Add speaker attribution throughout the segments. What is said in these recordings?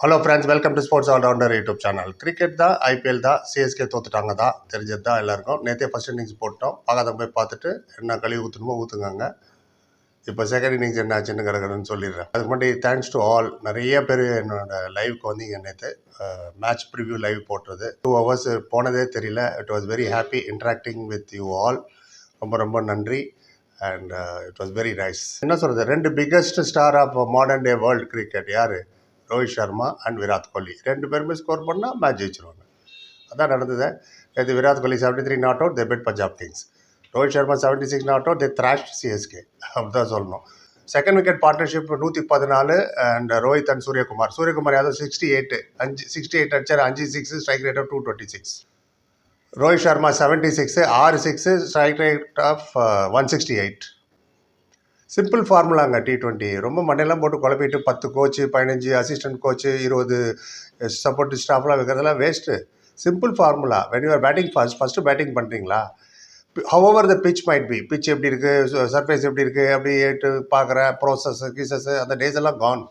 Speaker 1: Hello friends, welcome to sports allrounder YouTube channel. Cricket தான், IPL தான், CSK தோத்துட்டாங்க தான் தெரிஞ்சது தான் எல்லாருக்கும். நேற்றே ஃபஸ்ட் இன்னிங்ஸ் போட்டோம், பார்க்காத போய் பார்த்துட்டு என்ன கழுவி ஊற்றணுமோ ஊற்றுங்க. இப்போ செகண்ட் இன்னிங்ஸ் என்ன ஆச்சுன்னு கிடக்குதுன்னு சொல்லிடுறேன். அதுக்கு முன்னாடி தேங்க்ஸ் டு ஆல். நிறைய பேர் என்னோட லைவுக்கு வந்தீங்க. நேற்று மேட்ச் ப்ரிவ்யூ லைவ் போட்டுறது 2 hours போனதே தெரியல. It was very happy interacting with you all. ரொம்ப ரொம்ப நன்றி. And it was very nice. என்ன சொல்கிறது, 2 biggest star of modern day world cricket யார்? ரோஹித் சர்மா அண்ட் விராட் கோலி. 2 பேருமே ஸ்கோர் பண்ணால் மேட்ச் ஜெயிச்சிருவாங்க. அதான் நடந்தது. இது Virat Kohli 73 not out, they beat Punjab Kings. Rohit Sharma 76 not out, they thrashed CSK. அப்படிதான் சொல்லணும். Second wicket partnership 114 and Rohit and Suryakumar Yadav 68 அடிச்சார், 5 6, strike rate of 226. Rohit Sharma 76, 6 6, strike rate ஆஃப் 168. சிம்பிள் ஃபார்முலாங்க T20. ரொம்ப மண்டையெல்லாம் போட்டு குழப்பிட்டு 10 கோச்சு, 15 அசிஸ்டன்ட் கோச்சு, 20 சப்போர்ட் ஸ்டாஃப்லாம் வைக்கிறதெல்லாம் waste. Simple formula. When you are batting first batting பண்ணுறீங்களா, however the pitch might be, pitch எப்படி இருக்குது, சர்ஃபேஸ் எப்படி இருக்குது, அப்படி ஏட்டு பார்க்குற ப்ரோசஸ் கீசஸ் அந்த டேஸ் எல்லாம் கான்.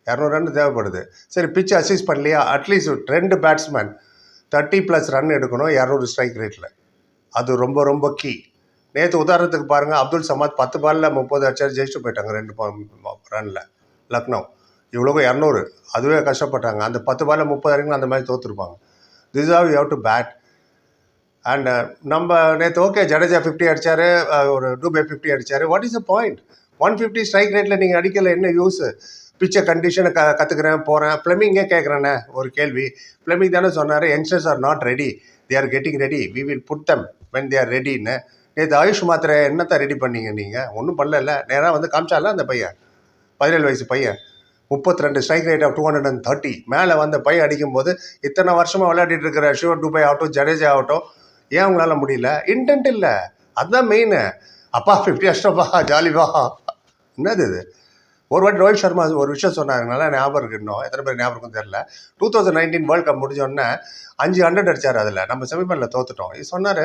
Speaker 1: 200 ரன் தேவைப்படுது. சரி, பிச் அசிஸ்ட் பண்ணலையா, அட்லீஸ்ட் 2 பேட்ஸ்மேன் 30+ ரன் எடுக்கணும் 200 ஸ்ட்ரைக் ரேட்டில். அது ரொம்ப ரொம்ப கீ. நேற்று உதாரணத்துக்கு பாருங்கள், அப்துல் சமாத் 10 பாலில் 30 அடிச்சார், ஜெயிச்சுட்டு போயிட்டாங்க 2 ரனில். லக்னோ இவ்வளோக்கும் 200, அதுவே கஷ்டப்பட்டாங்க. அந்த 10 பாலில் 30 அடிங்க அந்த மாதிரி தோற்றுருப்பாங்க. This how you how to bat. And நம்ம நேற்று ஓகே, ஜடேஜா 50 அடித்தார், ஒரு டூபே 50 அடித்தார். What is the point? 150 strike ரேட்டில் நீங்கள் அடிக்கலை, என்ன யூஸு? பிச்சை கண்டிஷனை கற்றுக்கிறேன் போகிறேன். ஃப்ளெமிங்கே கேட்குறேன்னே ஒரு கேள்வி. ஃப்ளெமிங் தானே சொன்னார், youngsters are not ready, they are getting ready, we will put them when they are ரெடின்னு. நேற்று ஆயுஷ் மாத்திரை என்னத்தை ரெடி பண்ணீங்க நீங்கள்? ஒன்றும் பண்ணல. நேராக வந்து காமிச்சால அந்த பையன், 17 வயசு பையன், 32 ஸ்ட்ரைக் ரேட் ஆஃப் 230 மேலே வந்த பையன் அடிக்கும்போது, இத்தனை வருஷமாக விளையாடிட்டு இருக்கிற சிவன் துபை ஆகட்டும், ஜடேஜா ஆகட்டும், ஏன் உங்களால் முடியல? இன்டென்ட் இல்லை, அதுதான் மெயின். அப்பா 50 அஷ்டப்பா ஜாலிவா, என்னது இது? ஒரு வாட்டி ரோஹித் சர்மா ஒரு விஷயம் சொன்னாங்க, நல்லா ஞாபகம் இருக்கு. இன்னும் எத்தனை பேர் ஞாபகம் இருக்குன்னு தெரியல. 2019 வேர்ல்டு கப் முடிஞ்சோடனே 500 அடிச்சார். அதில் நம்ம செமிஃபைனலில் தோத்துட்டோம். இது சொன்னார்,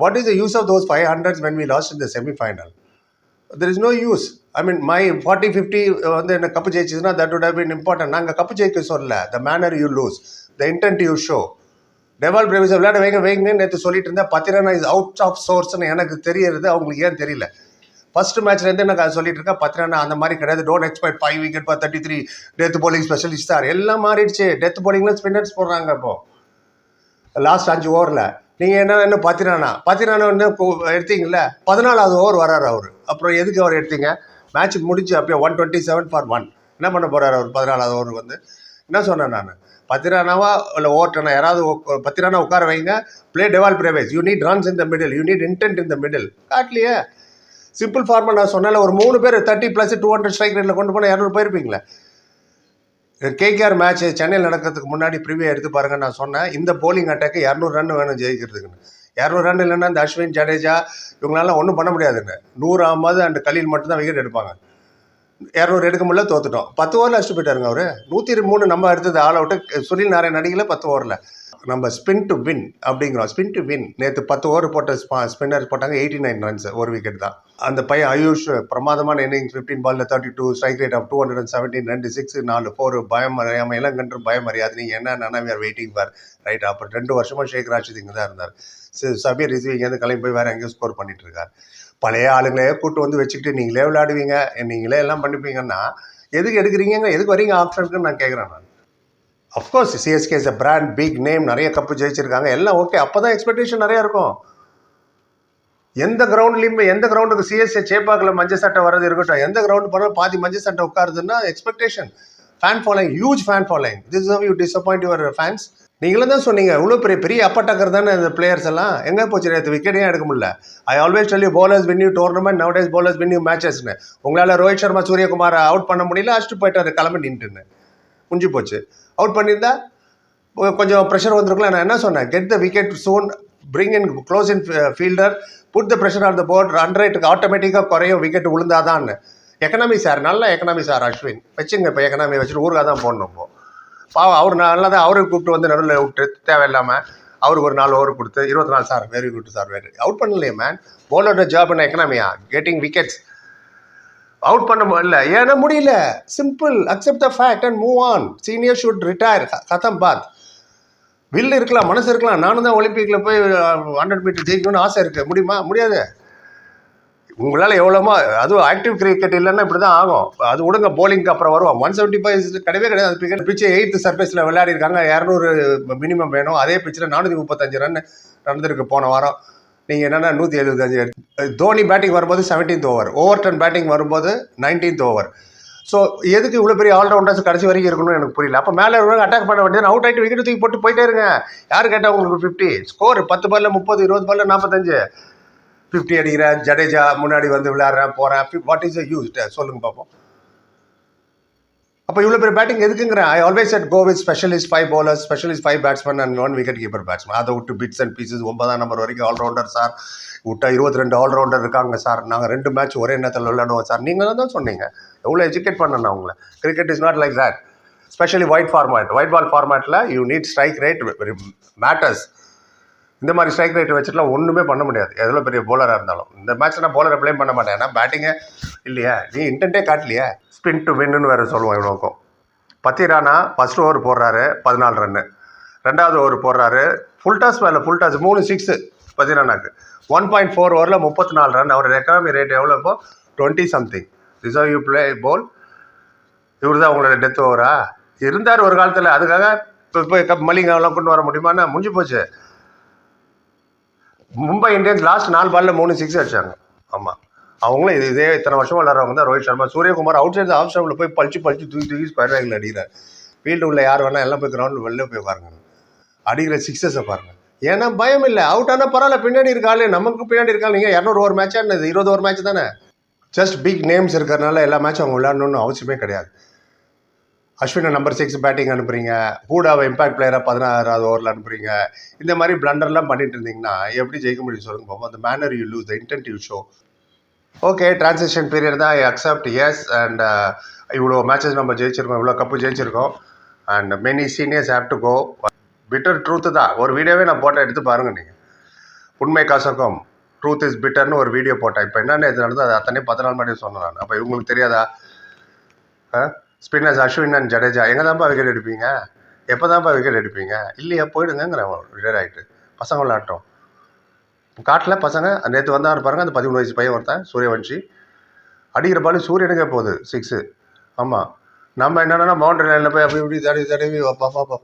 Speaker 1: what is the use of those 500s when we lost in the semi-final? There is no use. I mean, my 40-50 வந்து என்ன கப்பு ஜெயிச்சதுன்னா that would have been important. நாங்கள் கப்பு ஜெயிக்க சொல்லல, the manner you lose, the intent you show. Dewald Brevis விளையாட வைங்கன்னு நேற்று சொல்லிட்டு இருந்தேன். பத்திரனா இஸ் அவுட் ஆஃப் சோர்ஸ்ன்னு எனக்கு தெரியறது, அவங்களுக்கு ஏன் தெரியல? ஃபர்ஸ்ட் மேட்ச்லேருந்து நான் சொல்லிட்டு இருக்கேன், பத்திரனா அந்த மாதிரி கிடையாது. Don't expect 5 wicket for 33 death bowling specialist sir. எல்லாம் மாறிடுச்சு. டெத் bowlingல ஸ்பின்னர்ஸ் போடுறாங்க. இப்போ லாஸ்ட் 5 ஓவரில் நீங்கள் என்ன பத்திரானா என்ன எடுத்தீங்கல்ல, 14வது ஓவர் வராரு அவர். அப்புறம் எதுக்கு அவர் எடுத்தீங்க? மேட்ச் முடிச்சு அப்போ 127 for 1. என்ன பண்ண போகிறார் அவர் 14வது ஓவர் வந்து? என்ன சொன்னேன் நான், பத்திரானாவா இல்லை ஓவர்டனா யாராவது பத்திரானா உட்கார வைங்க, play Dewald Brevis, you need runs in the middle, you need intent in the middle. காட்டலையே. சிம்பிள் ஃபார்மல் நான் சொன்னால, ஒரு 3 பேர் 30+ 200 ஸ்ட்ரைக் ரேட்டில் கொண்டு போனால் 200 போயிருப்பீங்களே. கேகேஆர் மேட்ச் சென்னையில் நடக்கிறதுக்கு முன்னாடி ப்ரிவியூ எடுத்து பாருங்கள். நான் சொன்னேன், இந்த போலிங் அட்டாக்கு 200 ரன் வேணும் ஜெயிக்கிறதுக்குன்னு. 200 ரன் இல்லைன்னா இந்த அஸ்வின், ஜடேஜா இவங்களால ஒன்றும் பண்ண முடியாதுன்னு. 100 அஹமது அண்ட் கலீல் மட்டும்தான் விக்கெட் எடுப்பாங்க. 200 எடுக்க முடியல, தோத்துட்டோம். 10 ஓவரில் அடிச்சுட்டு போயிட்டாருங்க அவர். 103 நம்ம எடுத்தது ஆல் அவுட்டு. சுனில் நாராயண் அடிக்கல 10 ஓவரில். நம்ம ஸ்பின் டு வின் அப்படிங்கிறோம். Spin to win. நேற்று 10 ஓவர் போட்ட ஸ்பின்னர் போட்டாங்க 89 ரன்ஸ், ஒரு விக்கெட் தான். அந்த பையன் ஆயுஷ் பிரமாதமான இன்னிங்ஸ். 15 பாலில் 32, ஸ்ட்ரைக் ரேட் ஆஃப் 217, 2 6, 4 4. பயம் அறியாமல் இளங்கன்று பயம் அறியாது. நீங்கள் என்ன we are waiting for right. அப்போ 2 வருஷமாக ஷேக் ராஷித் இங்கே தான் இருந்தார். சபீர் ரிஸ்வி இங்கேருந்து கிளம்பி போய் வேறு எங்கேயும் ஸ்கோர் பண்ணிட்டு இருக்கார். பழைய ஆளுங்களே கூட்டு வந்து வச்சுக்கிட்டு நீங்களே விளையாடுவீங்க, நீங்களே எல்லாம் பண்ணிப்பீங்கன்னா எதுக்கு எடுக்கிறீங்க, எதுக்கு வரீங்க ஆப்ஷனுக்குன்னு நான் கேட்குறேன். நான் of course CSK is a brand, big name, நிறைய கப்பு ஜெயிச்சிருக்காங்க, எல்லாம் ஓகே. அப்போ தான் எக்ஸ்பெக்டேஷன் நிறையா இருக்கும். எந்த கிரவுண்டுக்கு சிஎஸ்கே சேப்பாக்கில் மஞ்சள் சட்டை வர்றது இருக்கட்டும், எந்த கிரவுண்டு போனாலும் பாதி மஞ்சள் சட்டை உட்காருதுன்னா expectation. Fan following, huge fan following. This how you disappoint your fans. நீங்களும் தான் சொன்னீங்க, இவ்வளோ பெரிய அப்பட்டக்கர் தானே இந்த பிளேயர்ஸ் எல்லாம். எங்கே போச்சு நேற்று? விக்கெட்டே எடுக்க முடியல. I always tell you, bowlers win you tournament, nowadays bowlers win you matchesன்னு. உங்களால் ரோஹித் சர்மா, சூரியகுமாரை அவுட் பண்ண முடியல, அடிச்சுட்டு போயிட்டாரு கிளம்பி நின்றுன்னு. முடிஞ்சு போச்சு. அவுட் பண்ணியிருந்தா கொஞ்சம் ப்ரெஷர் வந்துருக்கலாம். நான் என்ன சொன்னேன், get the wicket soon, bring in close in fielder, put the pressure on the board, run ரேட்டுக்கு ஆட்டோமேட்டிக்காக குறையும் விக்கெட் விழுந்தாதான்னு. எக்கனாமி சார், நல்ல எக்கனாமி சார் அஸ்வின் வச்சுங்க. இப்போ எக்கனாமி வச்சுட்டு ஊருக்காக தான் போடணும். இப்போ பாவம் அவர் நல்லா தான் அவருக்கு கூப்பிட்டு வந்து நடுவில் விட்டு தேவையில்லாமல் அவருக்கு ஒரு 4 ஓவர் கொடுத்து 24 sir very good sir, very out பண்ணலையே மேன். பவுலரோட ஜாப் என்ன எக்கனாமியா? Getting wickets. அவுட் பண்ண முடியல. ஏன்னா முடியல. Simple. Accept the fact and move on. Senior should retire. கதம் பாத். வில் இருக்கலாம், மனசு இருக்கலாம். நானும் தான் ஒலிம்பிக்கில் போய் 100 மீட்டர் ஜெயிக்கணும்னு ஆசை இருக்குது. முடியுமா? முடியாது. உங்களால் எவ்வளோமோ, அதுவும் ஆக்டிவ் கிரிக்கெட் இல்லைன்னா இப்படி தான் ஆகும். அது விடுங்க, போலிங்க்கு அப்புறம் வருவோம். 175 கிடையவே கிடையாது. கிரிக்கெட் பிச்சு 8th சர்ஃபேஸில் விளையாடிருக்காங்க. 200 மினிமம் வேணும். அதே பிச்சில் 435 ரன் நடந்திருக்கு போன வாரம். நீங்கள் என்னென்னா 175. தோனி பேட்டிங் வரும்போது 17th ஓவர், ஓவர்டன் பேட்டிங் வரும்போது 19th ஓவர். ஸோ எதுக்கு இவ்வளோ பெரிய ஆல்ரவுண்டர்ஸ் கடைசி வரைக்கும் இருக்கணும்னு எனக்கு புரியல. அப்போ மேலே அட்டாக் பண்ண வேண்டியது, அவுட் ஆகிட்டு விக்கெட் தூக்கி போட்டு போயிட்டே இருங்க. யார் கேட்டால் உங்களுக்கு 50 ஸ்கோர்? 10 பால்ல 30, 20 பால்ல 45, 50 அடிக்கிறேன். ஜடேஜா முன்னாடி வந்து விளையாடுறேன், போகிறேன். What is the use? சொல்லுங்க பார்ப்போம். அப்போ இவ்வளோ பெரிய பேட்டிங் எதுக்குங்கிறேன். I always set go with specialist 5 bowlers, specialist 5 batsman and 1 wicket keeper batsman. அதை விட்டு பிட்ஸ் அண்ட் பீசஸ் 9ஆம் நம்பர் வரைக்கும் ஆல்ரவுண்டர் சார், விட்டா 22 ஆல்ரவுண்டர் இருக்காங்க சார், நாங்கள் 2 மேட்ச் ஒரே நேரத்தில் விளையாடுவோம் சார். நீங்கள் தான் சொன்னீங்க. எவ்வளோ எஜுகேட் பண்ணணும் அவங்கள. Cricket is not like that. Specially white ball ஃபார்மேட்டில் you need strike rate matters. இந்த மாதிரி ஸ்ட்ரைக் ரேட் வச்சுட்டுலாம் ஒன்றுமே பண்ண முடியாது, எவ்வளோ பெரிய போலராக இருந்தாலும். இந்த மேட்ச்சில் நான் போலரை ப்ளேம் பண்ண மாட்டேன். ஏன்னா பேட்டிங்கே இல்லையா, நீ இன்டென்ட்டே காட்டலையே. ஸ்பின் டு வின்னு வேறு சொல்லுவோம் இவ்வளோக்கும். பத்தி ராணா ஃபஸ்ட் ஓவர் போடுறாரு, 14 ரன்னு. 2வது ஓவர் போடுறாரு, ஃபுல் டாஸ் மேலே ஃபுல் டாஸ், 3 6 பத்தி ராணாக்கு. 1.4 ஓவரில் 34 ரன். அவரோட எக்கானமி ரேட் எவ்வளோ? இப்போ 20 something. ரிசர்வ் யூ பிளே போல். இவர் தான் உங்களோட டெத் ஓவரா இருந்தார் ஒரு காலத்தில். அதுக்காக இப்போ மலிங்காவெல்லாம் கொண்டு வர முடியுமாண்ணா? முடிஞ்சு போச்சு. மும்பை இந்தியன்ஸ் லாஸ்ட் 4 பால்ல 3 6 அடிச்சாங்க. ஆமாம், அவங்களும் இதே இத்தனை வருஷம் விளாட்றவங்க தான். Rohit Sharma, Suryakumar outside off ஸ்டம்பில் போய் பழிச்சு தூக்கி ஸ்கொயர் வேகில் அடிக்கிறார். ஃபீல்டு உள்ள யார் வேணால் எல்லாம் போய் கிரவுண்டில் வெளில போய் பாருங்க, அடிக்கிற 6ஸை பாருங்கள். ஏன்னா பயம் இல்லை. அவுட் ஆனால் பரவாயில்ல, பின்னாடி இருக்காளே, நமக்கு பின்னாடி இருக்காங்க. நீங்கள் 200 ஓவர் மேட்சா என்னது? 20 ஓவர் மேட்ச் தானே. ஜஸ்ட் பிக் நேம்ஸ் இருக்கிறனால எல்லா மேட்சும் அவங்க விளையாடணும்னு அவசியமே கிடையாது. அஸ்வினை நம்பர் 6 பேட்டிங் அனுப்புறீங்க, ஹூடாவை இம்பாக்ட் பிளேயராக 16வது ஓவரில் அனுப்புறீங்க. இந்த மாதிரி பிளண்டர்லாம் பண்ணிட்டு இருந்தீங்கன்னா எப்படி ஜெயிக்க முடியும் சொல்லுங்க பார்ப்போம். அந்த manner you lose, the intent you show. Okay, transition period தான், ஐ அக்செப்ட், எஸ். அண்ட் இவ்வளோ மேட்சஸ் நம்ம ஜெயிச்சிருக்கோம், இவ்வளோ கப்பு ஜெயிச்சிருக்கோம். And many seniors have to go. Bitter truth தான். ஒரு வீடியோவே நான் போட்டேன், எடுத்து பாருங்கள் நீங்கள். உண்மை காசகம், ட்ரூத் இஸ் பிட்டர்னு ஒரு வீடியோ போட்டேன். இப்போ என்னென்ன இது நடந்தது அது அத்தனை 14 மணி சொன்னேன் நான். அப்போ இவங்களுக்கு தெரியாதா? ஸ்பின்னர்ஸ் அஸ்வின் அண்ட் ஜடேஜா எங்கே தான்ப்பா விக்கெட் எடுப்பீங்க? எப்போ தான்ப்பா விக்கெட் எடுப்பீங்க? இல்லையா, போயிடுங்கிறேன் ரிட்டையர் ஆகிட்டு. பசங்க விளாட்டோம் காட்டில். பசங்க நேற்று வந்தால் பாருங்கள், அந்த 13 வயசு பையன் ஒருத்தன் சூரியவன்ஷி அடிக்கிற பால் சூரியனுக்கே போகுது 6. ஆமாம், நம்ம என்னென்னா பவுண்டரி லைனில் போய் அப்படி இப்படி தடவி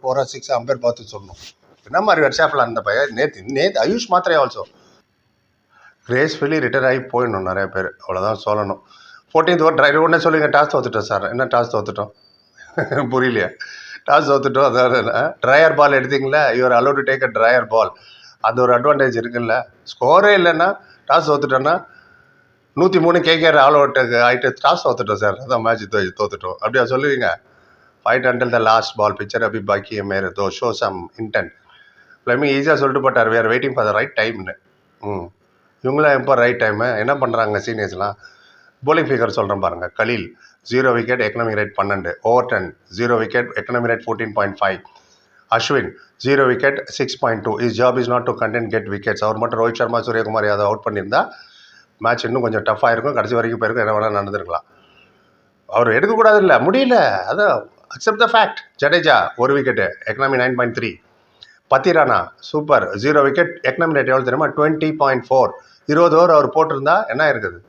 Speaker 1: போகிற 6 அம்பேர் பார்த்து சொல்லணும். என்ன மாதிரி வெட்ஷாப்பில் அந்த பையன் நேற்று ஆயுஷ் மாத்திரை ஆல்சோ கிரேஸ்ஃபுல்லி ரிட்டையர் ஆகி போயிடணும் நிறைய பேர். அவ்வளோதான் சொல்லணும். 14th ஓவர் ட்ரை ஒன்றே சொல்லுங்க, டாஸ் தோத்துட்டோம் சார். என்ன டாஸ் தோத்துட்டோம்? புரியலையா? டாஸ் தோத்துட்டோம். அதாவது ட்ரையர் பால் எடுத்தீங்களா, you are allowed to take a dryer ball. அது ஒரு அட்வான்டேஜ் இருக்குல்ல. ஸ்கோரே இல்லைன்னா டாஸ் தோத்துட்டோன்னா 103 கேகேஆர் ஆல் அவுட் ஆகிட்டு டாஸ் தோத்துட்டோம் சார், அதான் மேட்ச் தோத்துட்டோம் அப்படியா சொல்லுவீங்க? Fight until the last ball, picture அபி பாக்கி மேர் தோ ஷோ சம் இன்டென்ட். ஃப்ளமிங் ஈஸியாக சொல்லிட்டு போட்டார், we are waiting for the right டைம்னு. இவங்களாம் எப்போ ரைட் டைமு? என்ன பண்ணுறாங்க சீனியர்ஸ்லாம்? போலிங் ஃபிகர் சொல்கிறேன் பாருங்கள். Khaleel 0 wicket, economic rate 12. Overton 0 wicket, economic rate 14.5. Ashwin 0 wicket, 6.2. Is job is not to content get wickets. அவர் மட்டும் ரோஹித் சர்மா, சூரியகுமார் யாதவ் அவுட் பண்ணியிருந்தா மேட்ச் இன்னும் கொஞ்சம் டஃப்பாக இருக்கும். கடைசி வரைக்கும் போயிருக்கும், என்ன வேணால் நடந்துருக்கலாம். அவர் எடுக்கக்கூடாது இல்லை, முடியல. அதான் accept the fact. Jadeja 1 wicket, economy 9.3. பத்தி Rana super, 0 wicket, economy rate எவ்வளோ தெரியுமா? 20.4. 20 ஓவர் அவர் போட்டிருந்தா என்ன இருக்குது?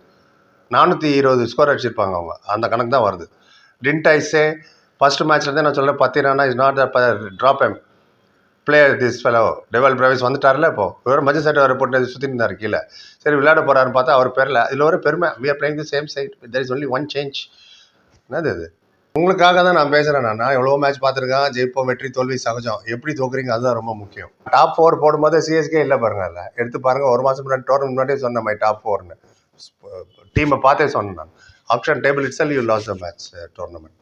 Speaker 1: 420 ஸ்கோர் அடிச்சிருப்பாங்க அவங்க. அந்த கணக்கு தான் வருது. டின்ட் ஐ சே ஃபர்ஸ்ட் மேட்ச்லேருந்தே நான் சொல்கிறேன், பத்தி Rana is not drop M player this fellow. டெவல் Pravesh வந்துட்டார்ல. இப்போது இவர் மஞ்சள் சட்டை வர போட்டு சுற்றி இருந்தார் கீழே. சரி விளையாட போகிறாருன்னு பார்த்தா அவர் பேரில் இதில் ஒரு பெருமை. We are playing the same side, there is only one change. என்னது இது? உங்களுக்காக தான் நான் பேசுகிறேன். நான் எவ்வளோ மேட்ச் பார்த்துருக்கேன். ஜெயிப்போம், வெற்றி தோல்வி சகஜம். எப்படி தோக்குறீங்க அதுதான் ரொம்ப முக்கியம். டாப் 4 போடும்போது சிஎஸ்கே இல்லை பாருங்க. அதில் எடுத்து பாருங்கள். ஒரு மாதம் முன்னாடி டோர்னமெண்ட் முன்னாடியே சொன்னேன் மை டாப் 4ன்னு. டீமை பார்த்தே சொன்னேன் நான். Option table it's you lose the match tournament.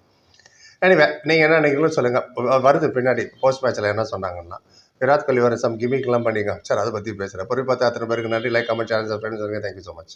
Speaker 1: Anyway நீங்கள் என்ன நினைக்கிறீங்களோ சொல்லுங்கள். வருது பின்னாடி போஸ்ட் மேட்ச்சில் என்ன சொன்னாங்கன்னா, விராட் கோலி வர சம் கிமிக்லாம் பண்ணிங்க சார். அதை பற்றி பேசுகிறேன். பொறுப்பு பார்த்து அத்தனை பேருக்கு நன்றி. லைக், கமெண்ட், சேனல், சப்ஸ்கிரைப் பண்ணுங்கள். Thank you so much.